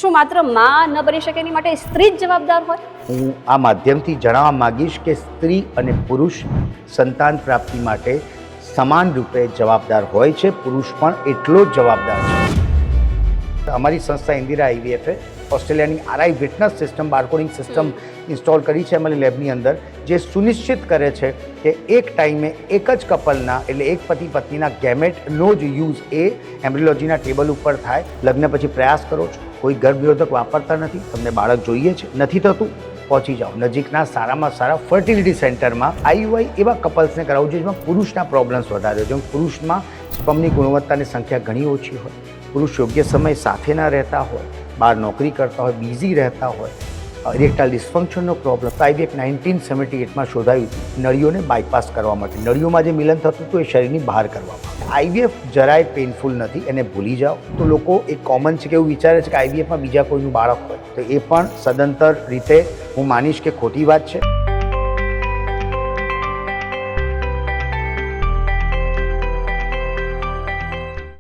શું માત્ર માં ન બની શકે એની માટે સ્ત્રી જ જવાબદાર હોય? હું આ માધ્યમથી જણાવવા માગીશ કે સ્ત્રી અને પુરુષ સંતાન પ્રાપ્તિ માટે સમાન રૂપે જવાબદાર હોય છે. પુરુષ પણ એટલો જ જવાબદાર છે. અમારી સંસ્થા ઇન્દિરા IVFએ ઓસ્ટ્રેલિયાની RI witness system barcoding system install કરી છે અમારી લેબની અંદર, જે સુનિશ્ચિત કરે છે કે એક ટાઈમે એક જ કપલના એટલે એક પતિ પત્નીના ગેમેટનો જ યુઝ એ એમ્બ્રિયોલોજીના ટેબલ ઉપર થાય. લગ્ન પછી પ્રયાસ કરો છો, કોઈ ગર્ભનિરોધક વાપરતા નથી, તમને બાળક જોઈએ છે, નથી થતું, પહોંચી જાઓ નજીકના સારામાં સારા ફર્ટિલિટી સેન્ટરમાં. IUI એવા કપલ્સને કરાવવું જોઈએ જેમાં પુરુષના પ્રોબ્લેમ્સ વધારે હોય, જેમ પુરુષમાં સ્પર્મની ગુણવત્તાની સંખ્યા ઘણી ઓછી હોય, પુરુષ યોગ્ય સમય સાથે ના રહેતા હોય, બહાર નોકરી કરતા હોય, બિઝી રહેતા હોય, ઇરેક્ટાઇલ ડિસ્ફંક્શનનો પ્રોબ્લેમ. તો IVF 1978માં શોધાયું હતું નળીઓને બાયપાસ કરવા માટે. નળીઓમાં જે મિલન થતું હતું એ શરીરની બહાર કરવામાં. IVF જરાય પેઇનફુલ નથી, એને ભૂલી જાઓ. તો લોકો એક કોમન છે કે એવું વિચારે છે કે IVFમાં બીજા કોઈનું બાળક હોય, તો એ પણ સદંતર રીતે હું માનીશ કે ખોટી વાત છે.